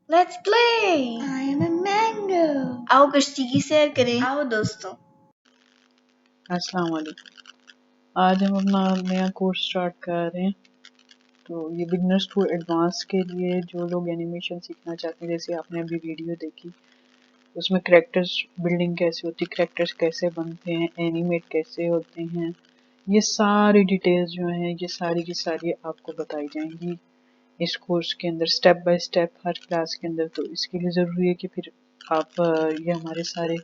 Let's play. I am a mango. आओ कश्ती की सैर करें। आओ दोस्तों। अस्सलाम वालेकुम। आज हम अपना नया कोर्स स्टार्ट कर रहे हैं। तो ये बिगनर्स टू एडवांस के लिए जो लोग एनिमेशन सीखना चाहते हैं, जैसे आपने अभी वीडियो देखी, उसमें कैरेक्टर्स बिल्डिंग कैसे होती है, कैरेक्टर्स कैसे बनते हैं, एनिमेट कैसे होते हैं, ये सारी डिटेल्स जो हैं ये सारी की सारी आपको बताई जाएंगी इस कोर्स के अंदर step by step her class के अंदर। तो इसके लिए ज़रूरी है कि फिर आप ये हमारे सारे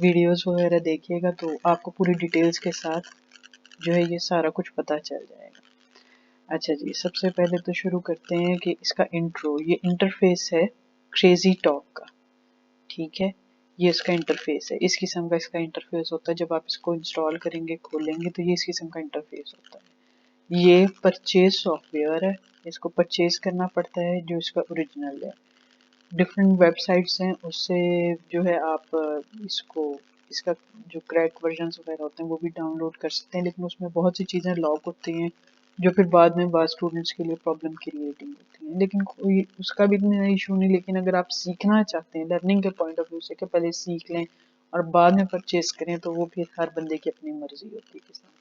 वीडियोस वगैरह देखिएगा तो आपको पूरी डिटेल्स के साथ जो है ये सारा कुछ पता चल जाएगा। अच्छा जी, सबसे पहले तो शुरू करते हैं कि इसका इंट्रो, ये इंटरफेस है क्रेजी टॉक का। ठीक है, ये इसका इंटरफेस है, इस किस्म का इसका इंटरफेस होता है। जब आप इसको इंस्टॉल करेंगे खोलेंगे तो ये इस किस्म का इंटरफेस होता है। ये परचेज सॉफ्टवेयर है, इसको परचेज करना पड़ता है जो इसका ओरिजिनल है। डिफरेंट वेबसाइट्स हैं, उससे जो है आप इसको इसका जो क्रैक वर्जन्स वगैरह होते हैं वो भी डाउनलोड कर सकते हैं, लेकिन उसमें बहुत सी चीज़ें लॉक होती हैं जो फिर बाद में बाद स्टूडेंट्स के लिए प्रॉब्लम क्रिएटिंग होती हैं। लेकिन कोई उसका भी इतना इशू नहीं, लेकिन अगर आप सीखना चाहते हैं लर्निंग के पॉइंट ऑफ व्यू से कि पहले सीख लें और बाद में परचेज करें, तो वो फिर हर बंदे की अपनी मर्जी होती है।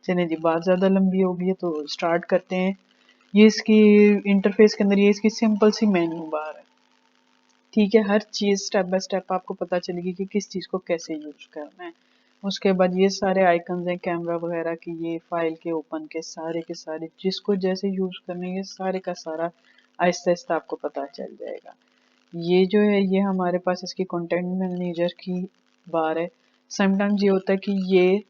चलिए जी, बात ज़्यादा लंबी हो गई है तो स्टार्ट करते हैं। ये इसकी इंटरफेस के अंदर ये इसकी सिंपल सी मेन्यू बार है। ठीक है, हर चीज़ स्टेप बाय स्टेप आपको पता चलेगी कि किस चीज़ को कैसे यूज करना है। उसके बाद ये सारे आइकन्स हैं कैमरा वगैरह की, ये फाइल के सारे जिसको जैसे यूज करने ये सारे का सारा आहिस्ता आहिस्ता आपको पता चल जाएगा। ये जो है ये हमारे पास इसकी कंटेंट मैनेजर की बार है। समटाइम्स ये होता है कि ये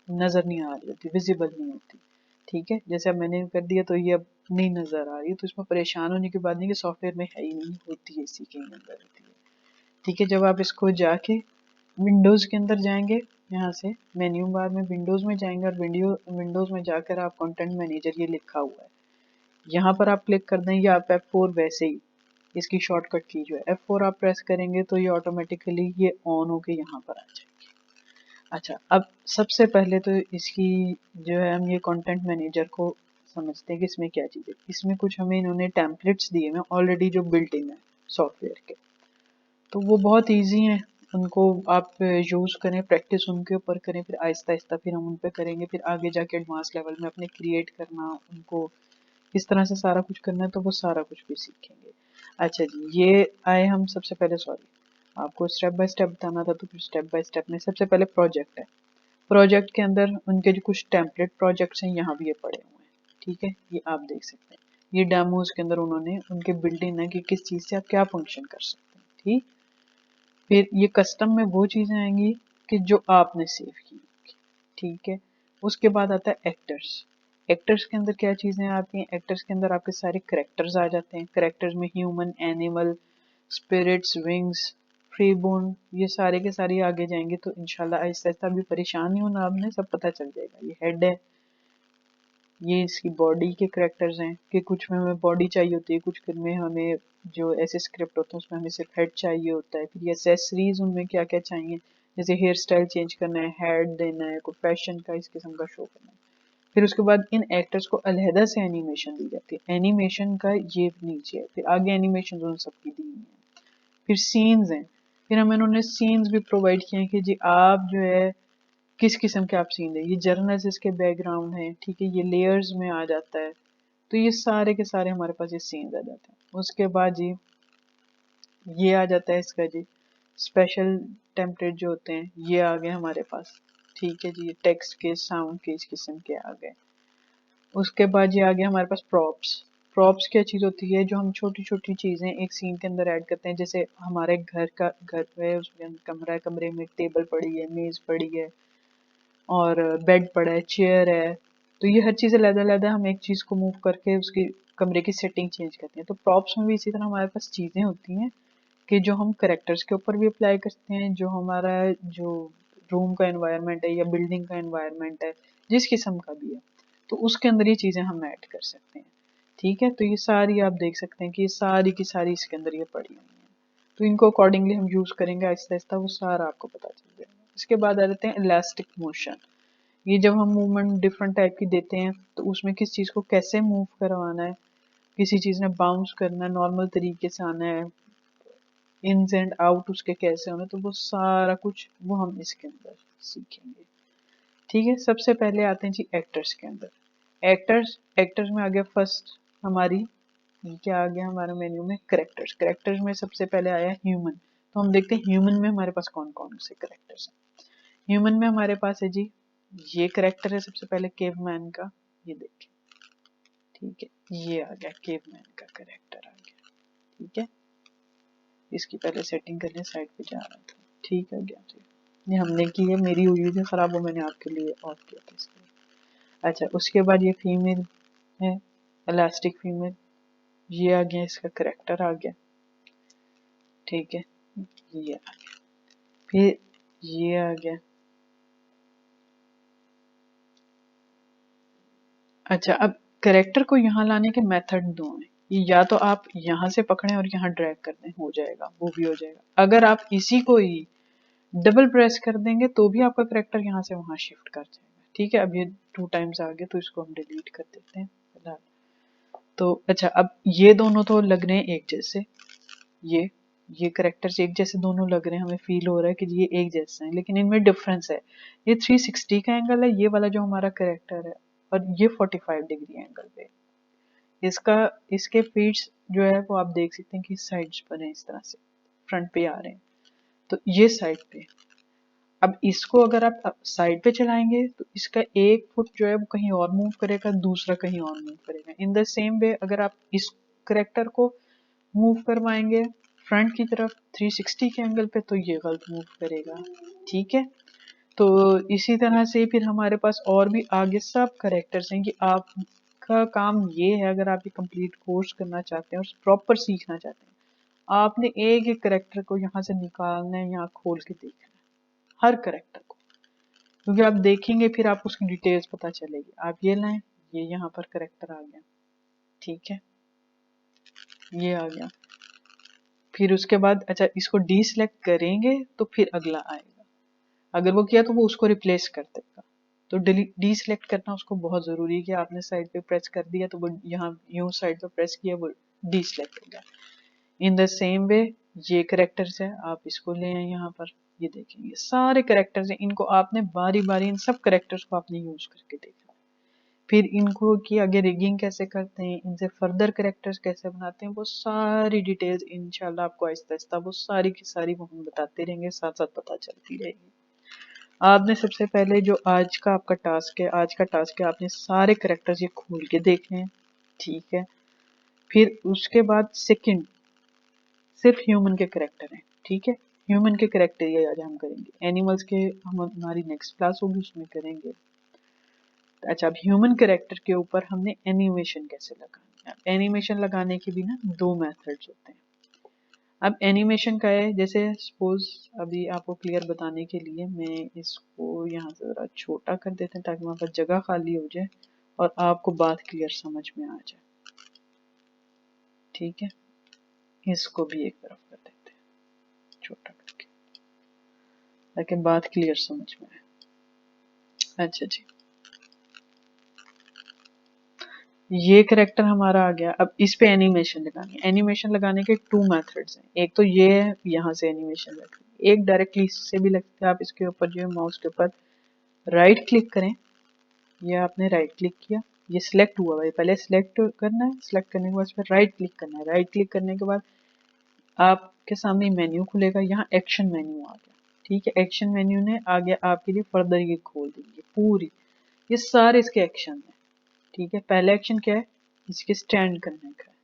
नज़र नहीं आ रही होती, विजिबल नहीं होती। ठीक है, जैसे अब मैंने कर दिया तो ये अब नहीं नज़र आ रही, तो इसमें परेशान होने की बात नहीं कि सॉफ्टवेयर में है ही नहीं, होती है इसी के अंदर होती है। ठीक है, जब आप इसको जाके विंडोज़ के अंदर जाएंगे, यहाँ से मेन्यू बार में विंडोज़ में जाएंगे और विंडोज़ में जाकर आप कंटेंट मैनेजर ये लिखा हुआ है, यहाँ पर आप क्लिक कर दें या आप F4 वैसे ही इसकी शॉर्टकट की जो है F4 आप प्रेस करेंगे तो ये ऑटोमेटिकली ये ऑन होके यहाँ पर आ जाएगी। अच्छा, अब सबसे पहले तो इसकी जो है हम ये कंटेंट मैनेजर को समझते हैं कि इसमें क्या चीज़ है। इसमें कुछ हमें इन्होंने टेम्पलेट्स दिए हैं ऑलरेडी जो बिल्ट इन है सॉफ्टवेयर के, तो वो बहुत इजी हैं। उनको आप यूज़ करें, प्रैक्टिस उनके ऊपर करें, फिर आहिस्ता आहिस्ता फिर हम उन पे करेंगे, फिर आगे जाके एडवांस लेवल में अपने क्रिएट करना, उनको किस तरह से सारा कुछ करना है तो वो सारा कुछ भी सीखेंगे। अच्छा जी, ये आए हम सबसे पहले, सॉरी आपको स्टेप बाय स्टेप बताना था तो फिर स्टेप बाय स्टेप में सबसे पहले प्रोजेक्ट है। प्रोजेक्ट के अंदर उनके जो कुछ टेम्पलेट प्रोजेक्ट्स हैं यहाँ भी ये पड़े हुए हैं। ठीक है, ये आप देख सकते हैं, ये डेमोज के अंदर उन्होंने उनके बिल्ट इन है कि किस चीज़ से आप क्या फंक्शन कर सकते हैं। ठीक, फिर ये कस्टम में वो चीज़ें आएंगी कि जो आपने सेव की। ठीक है, उसके बाद आता है एक्टर्स। एक्टर्स के अंदर क्या चीज़ें आती हैं, एक्टर्स के अंदर आपके सारे करेक्टर्स आ जाते हैं। करेक्टर्स में human, animal, spirits, wings, free bone, ये सारे के सारे आगे जाएंगे तो इंशाल्लाह आहिस्ता आहिस्ता अभी परेशान नहीं होना आपने, सब पता चल जाएगा। ये हेड है, ये इसकी बॉडी के करेक्टर्स हैं कि कुछ में हमें बॉडी चाहिए होती है, कुछ में हमें जो ऐसे स्क्रिप्ट होते हैं उसमें हमें सिर्फ हेड चाहिए होता है। फिर ये एसेसरीज उनमें क्या क्या चाहिए, जैसे हेयर स्टाइल चेंज करना है, हेड देना है, कोई फैशन का इस किस्म का शो करना है। फिर उसके बाद इन एक्टर्स को अलहदा से एनिमेशन दी जाती है, एनिमेशन का ये नीचे है, फिर आगे एनिमेशन उन सबकी दी हुई है। फिर सीन्स हैं, फिर हमें उन्होंने सीन्स भी प्रोवाइड किए हैं कि जी आप जो है किस किस्म के आप सीन है, ये जर्नल्स के बैकग्राउंड है। ठीक है, ये लेयर्स में आ जाता है, तो ये सारे के सारे हमारे पास ये सीन्स आ जाते हैं। उसके बाद जी ये आ जाता है इसका जी स्पेशल टेम्पलेट जो होते हैं ये आ गए हमारे पास। ठीक है जी, ये टेक्स्ट के, साउंड के, इस किस्म के आ गए। उसके बाद ये आ गया हमारे पास प्रॉप्स। प्रॉप्स क्या चीज़ होती है, जो हम छोटी छोटी चीज़ें एक सीन के अंदर ऐड करते हैं। जैसे हमारे घर है, उसमें कमरा है, कमरे में टेबल पड़ी है, मेज़ पड़ी है और बेड पड़ा है, चेयर है, तो ये हर चीज़ अलग-अलग हम एक चीज़ को मूव करके उसकी कमरे की सेटिंग चेंज करते हैं। तो प्रॉप्स में भी इसी तरह हमारे पास चीज़ें होती हैं कि जो हम कैरेक्टर्स के ऊपर भी अप्लाई करते हैं, जो हमारा जो रूम का एनवायरनमेंट है या बिल्डिंग का एनवायरनमेंट है, जिस किस्म का भी है, तो उसके अंदर ये चीज़ें हम ऐड कर सकते हैं। ठीक है, तो ये सारी आप देख सकते हैं कि ये सारी की सारी इसके अंदर ये पड़ी हुई हैं। तो इनको अकॉर्डिंगली हम यूज़ करेंगे आहिस्ता आहिस्ता, वो सारा आपको पता चल जाएगा। इसके बाद आ जाते हैं इलास्टिक मोशन। ये जब हम मूवमेंट डिफरेंट टाइप की देते हैं तो उसमें किस चीज़ को कैसे मूव करवाना है, किसी चीज ने बाउंस करना, नॉर्मल तरीके से आना है, इन्स एंड आउट उसके कैसे होने, तो वो सारा कुछ वो हम इसके अंदर सीखेंगे। ठीक है, सबसे पहले आते हैं जी एक्टर्स के अंदर। एक्टर्स में आ गया फर्स्ट हमारी, ये क्या आ गया हमारे मेन्यू में, करेक्टर्स। करेक्टर्स में सबसे पहले आया ह्यूमन। तो हम देखते हैं ह्यूमन में हमारे पास कौन कौन से करेक्टर्स हैं। ह्यूमन में हमारे पास है जी, ये करेक्टर है सबसे पहले केवमैन का, ये देखिए। ठीक है, ये आ गया केवमैन का करेक्टर आ गया। ठीक है, इसकी पहले सेटिंग करने साइड पे जा रहा था। ठीक है गया, ये हमने की है, मेरी हुई थी खराब, वो मैंने आपके लिए ऑफ किया था इसके लिए। अच्छा, उसके बाद ये फीमेल है, इलास्टिक फीमेल, ये आ गया, इसका करेक्टर आ गया। ठीक है, ये आ गया, फिर ये आ गया। अच्छा, अब करेक्टर को यहाँ लाने के मेथड दो हैं, या तो आप यहाँ से पकड़ें और यहाँ ड्रैग कर दें, हो जाएगा, वो भी हो जाएगा। अगर आप इसी को ही डबल प्रेस कर देंगे तो भी आपका करेक्टर यहाँ से वहां शिफ्ट कर जाएगा। ठीक है, अब ये 2 टाइम्स आ गया तो इसको हम डिलीट कर देते हैं फिलहाल। तो अच्छा, अब ये दोनों तो लग रहे हैं एक जैसे, ये करेक्टर्स एक जैसे दोनों लग रहे हैं, हमें फील हो रहा है कि ये एक जैसे हैं, लेकिन इनमें डिफरेंस है। ये 360 का एंगल है, ये वाला जो हमारा करेक्टर है, और ये 45 डिग्री एंगल पे। इसका इसके फीट्स जो है वो आप देख सकते हैं कि साइड्स पर है, इस तरह से फ्रंट पे आ रहे हैं, तो ये साइड पे। अब इसको अगर आप साइड पे चलाएंगे तो इसका एक फुट जो है वो कहीं और मूव करेगा, दूसरा कहीं और मूव करेगा। इन द सेम वे अगर आप इस करेक्टर को मूव करवाएंगे फ्रंट की तरफ 360 के एंगल पे, तो ये गलत मूव करेगा। ठीक है, तो इसी तरह से फिर हमारे पास और भी आगे सब करेक्टर्स हैं कि आपका काम ये है, अगर आप ये कंप्लीट कोर्स करना चाहते हैं और प्रॉपर सीखना चाहते हैं, आपने एक एक करेक्टर को यहाँ से निकालना है, यहाँ खोल के देखना है हर करेक्टर को, क्योंकि आप देखेंगे फिर आपको उसकी डिटेल्स पता चलेगी। आप ये लाएं, ये यहाँ पर करेक्टर आ गया। ठीक है, ये आ गया। फिर उसके बाद अच्छा, इसको डी सिलेक्ट करेंगे तो फिर अगला आएगा, अगर वो किया तो वो उसको रिप्लेस कर देगा। तो डी सिलेक्ट करना उसको बहुत जरूरी है कि आपने साइड पे प्रेस कर दिया तो वो यहाँ यूं साइड पे प्रेस किया, वो डी सिलेक्ट हो गया। इन द सेम वे ये करेक्टर्स है, आप इसको ले आए यहाँ पर, ये देखेंगे सारे करेक्टर्स हैं, इनको आपने बारी बारी इन सब करेक्टर्स को आपने यूज करके देखना। फिर इनको की आगे रिगिंग कैसे करते हैं, इनसे फर्दर करेक्टर्स कैसे बनाते हैं, वो सारी डिटेल्स इंशाल्लाह आपको आहिस्ता आहिस्ता वो सारी की सारी वो हम बताते रहेंगे, साथ साथ पता चलती रहेगी। आपने सबसे पहले जो आज का आपका टास्क है, आज का टास्क है आपने सारे करेक्टर्स ये खोल के देखने हैं। ठीक है, फिर उसके बाद सेकंड सिर्फ ह्यूमन के करेक्टर हैं। ठीक है, ह्यूमन के करेक्टर ये आज हम करेंगे, एनिमल्स के हम हमारी नेक्स्ट क्लास होगी उसमें करेंगे। अच्छा, अब ह्यूमन करेक्टर के ऊपर हमने एनिमेशन कैसे लगाना है। एनिमेशन लगाने के भी ना 2 मेथड्स होते हैं। अब एनिमेशन का है, जैसे सपोज अभी आपको क्लियर बताने के लिए मैं इसको यहाँ से जरा छोटा कर देते हैं ताकि वहां पर जगह खाली हो जाए और आपको बात क्लियर समझ में आ जाए। ठीक है, इसको भी एक तरफ कर देते हैं छोटा करके ताकि बात क्लियर समझ में आए। अच्छा जी, ये करेक्टर हमारा आ गया। अब इस पे एनिमेशन लगानी है। एनिमेशन लगाने के 2 मेथड्स हैं, एक तो ये है यहाँ से एनिमेशन लग, एक डायरेक्टली इससे भी लगता है। आप इसके ऊपर जो है माउस के ऊपर राइट क्लिक करें, ये आपने राइट क्लिक किया, ये सिलेक्ट हुआ है, पहले सिलेक्ट करना है, सिलेक्ट करने के बाद फिर राइट क्लिक करना है। राइट क्लिक करने के बाद आपके सामने मेन्यू खुलेगा, यहाँ एक्शन मेन्यू आ गया। ठीक है, एक्शन मेन्यू ने आगे आपके लिए फर्दर ये खोल देंगे पूरी, ये सारे इसके एक्शन है। ठीक है, पहला एक्शन क्या है, इसके स्टैंड करने का है,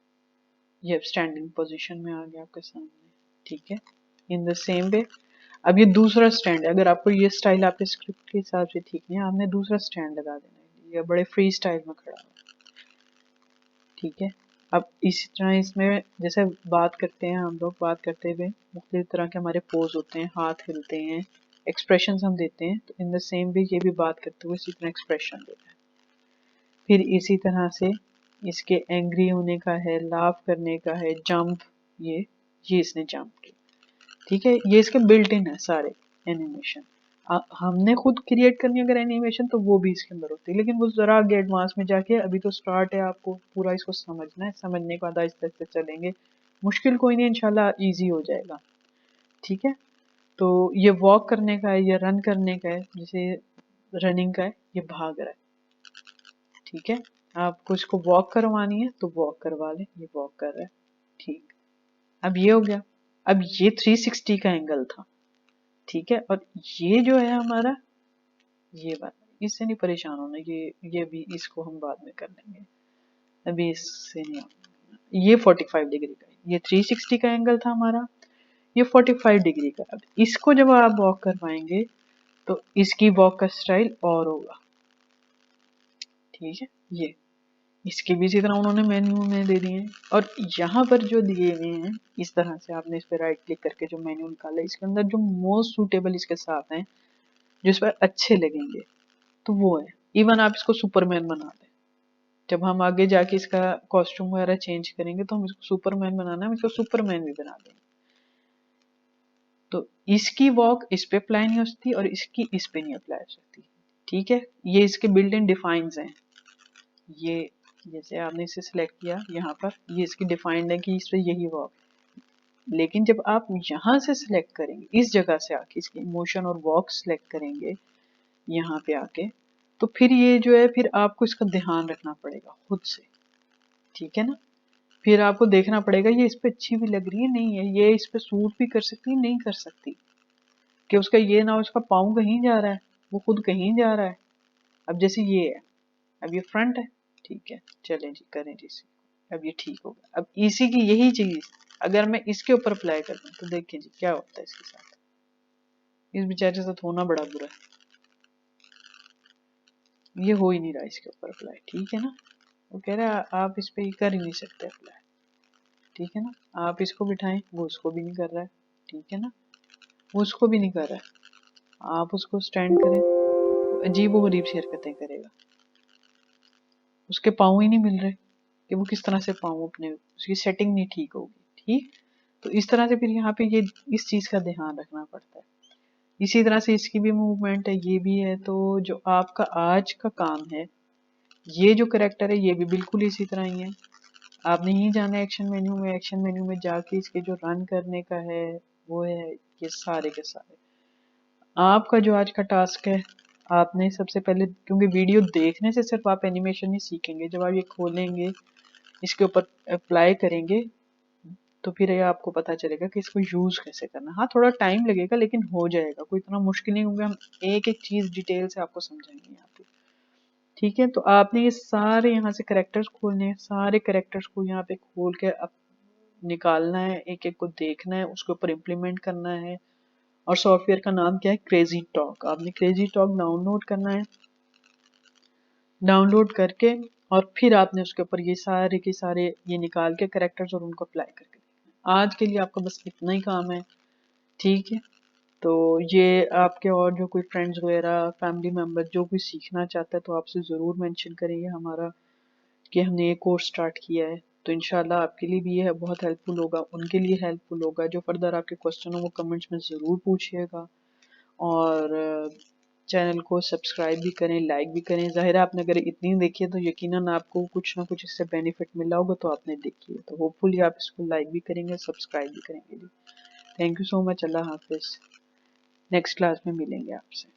ये स्टैंडिंग पोजीशन में आ गया आपके सामने। ठीक है, इन द सेम वे अब ये दूसरा स्टैंड है, अगर आपको ये स्टाइल आपके स्क्रिप्ट के हिसाब से ठीक नहीं है, आपने दूसरा स्टैंड लगा देना है, ये बड़े फ्री स्टाइल में खड़ा है। ठीक है, अब इसी तरह इसमें जैसे बात करते हैं, हम लोग बात करते हुए मुख्तलिफ तरह के हमारे पोज होते हैं, हाथ हिलते हैं, एक्सप्रेशन हम देते हैं, तो इन द सेम वे ये भी बात करते हुए इसी तरह एक्सप्रेशन देते हैं। फिर इसी तरह से इसके एंग्री होने का है, लाफ करने का है, जंप, ये इसने जंप किया। ठीक है, ये इसके बिल्ट इन है सारे एनिमेशन। हमने खुद क्रिएट करनी अगर एनिमेशन तो वो भी इसके अंदर होती है, लेकिन वो जरा आगे एडवांस में जाके, अभी तो स्टार्ट है, आपको पूरा इसको समझना है, समझने के बाद आहिस्ते आहिस्ते चलेंगे, मुश्किल कोई नहीं, इंशाल्लाह इजी हो जाएगा। ठीक है, तो ये वॉक करने का है, ये रन करने का है, जैसे रनिंग का है, ये भाग रहा है। ठीक है, आपको इसको वॉक करवानी है तो वॉक करवा लें, ये वॉक कर रहा है। ठीक, अब ये हो गया। अब ये 360 का एंगल था। ठीक है, और ये जो है हमारा, ये बात, इससे नहीं परेशान होना, ये भी इसको हम बाद में कर लेंगे, अभी इससे नहीं होना। ये 45 डिग्री का, ये 360 का एंगल था हमारा, ये 45 डिग्री का। अब इसको जब आप वॉक करवाएंगे तो इसकी वॉक का स्टाइल और होगा। ठीक है, ये इसके भी इसी तरह उन्होंने मेन्यू में दे दिए हैं, और यहाँ पर जो दिए हुए हैं इस तरह से, आपने इस पर राइट क्लिक करके जो मेन्यू निकाला है, इसके अंदर जो मोस्ट सूटेबल इसके साथ हैं, जो इस पर अच्छे लगेंगे, तो वो है। इवन आप इसको सुपरमैन बना दें, जब हम आगे जाके इसका कॉस्ट्यूम वगैरह चेंज करेंगे तो हम इसको सुपरमैन बनाना है, हम इसको सुपरमैन भी बना देंगे। तो इसकी वॉक इस पे अप्लाई नहीं हो सकती और इसकी इस पे नहीं अप्लाई हो सकती। ठीक है, ये इसके बिल्ट इन डिफाइंस हैं। ये जैसे आपने इसे सिलेक्ट किया यहाँ पर, ये इसकी डिफाइंड है कि इस पे यही वॉक, लेकिन जब आप यहाँ से सिलेक्ट करेंगे, इस जगह से आके इसकी मोशन और वॉक सिलेक्ट करेंगे यहाँ पे आके, तो फिर ये जो है, फिर आपको इसका ध्यान रखना पड़ेगा खुद से। ठीक है ना, फिर आपको देखना पड़ेगा ये इस पे अच्छी भी लग रही है, नहीं है, ये इस पे सूट भी कर सकती है, नहीं कर सकती, कि उसका ये ना हो उसका पाँव कहीं जा रहा है, वो खुद कहीं जा रहा है। अब जैसे ये है, अब ये फ्रंट है, ठीक है, चलें जी, करें जी इसी, अब ये ठीक होगा। अब इसी की यही चीज अगर मैं इसके ऊपर अप्लाई कर दूं तो देखें जी क्या होता है इसके साथ। इस बेचारे के साथ होना बड़ा बुरा है, ये हो ही नहीं रहा इसके ऊपर अप्लाई। ठीक है ना, वो कह रहा है आप इस पे कर ही नहीं सकते अप्लाई। ठीक है ना, आप इसको बिठाएं, वो उसको भी नहीं कर रहा है। ठीक है ना, वो उसको भी नहीं कर रहा है, आप उसको स्टैंड करें, अजीब व गरीब सी हरकतें करेगा, उसके पाँव ही नहीं मिल रहे कि वो किस तरह से पाँव अपने, उसकी सेटिंग नहीं ठीक होगी। ठीक, तो इस तरह से फिर यहाँ पे ये इस चीज का ध्यान रखना पड़ता है। इसी तरह से इसकी भी मूवमेंट है, ये भी है। तो जो आपका आज का काम है, ये जो करेक्टर है ये भी बिल्कुल इसी तरह ही है। आपने ही जाना है एक्शन मेन्यू में, एक्शन मेन्यू में जाके इसके जो रन करने का है वो है ये सारे के सारे। आपका जो आज का टास्क है, आपने सबसे पहले, क्योंकि वीडियो देखने से सिर्फ आप एनिमेशन नहीं सीखेंगे, जब आप ये खोलेंगे इसके ऊपर अप्लाई करेंगे तो फिर ये आपको पता चलेगा कि इसको यूज कैसे करना। हाँ, थोड़ा टाइम लगेगा लेकिन हो जाएगा, कोई इतना मुश्किल नहीं होगा, हम एक एक चीज डिटेल से आपको समझाएंगे यहाँ पे। ठीक है, तो आपने ये सारे यहाँ से करेक्टर्स खोलने हैं, सारे करेक्टर्स को यहाँ पे खोल के अब निकालना है, एक एक को देखना है, उसके ऊपर इम्प्लीमेंट करना है। और सॉफ्टवेयर का नाम क्या है, क्रेजी टॉक। आपने क्रेजी टॉक डाउनलोड करना है, डाउनलोड करके और फिर आपने उसके ऊपर ये सारे के सारे ये निकाल के करेक्टर्स और उनको अप्लाई करके देखना है। आज के लिए आपका बस इतना ही काम है। ठीक है, तो ये आपके और जो कोई फ्रेंड्स वगैरह, फैमिली मेम्बर जो कोई सीखना चाहता है तो आपसे ज़रूर मेंशन करेंगे हमारा कि हमने ये कोर्स स्टार्ट किया है। तो इंशाल्लाह आपके लिए भी ये बहुत हेल्पफुल होगा, उनके लिए हेल्पफुल होगा। जो फर्दर आपके क्वेश्चन हो वो कमेंट्स में ज़रूर पूछिएगा, और चैनल को सब्सक्राइब भी करें, लाइक भी करें। ज़ाहिर है आपने अगर इतनी देखी है तो यकीनन आपको कुछ ना कुछ इससे बेनिफिट मिला होगा, तो आपने देखी है, तो होपफुली आप इसको लाइक भी करेंगे, सब्सक्राइब भी करेंगे। थैंक यू सो मच, अल्लाह हाफिज़। नेक्स्ट क्लास में मिलेंगे आपसे।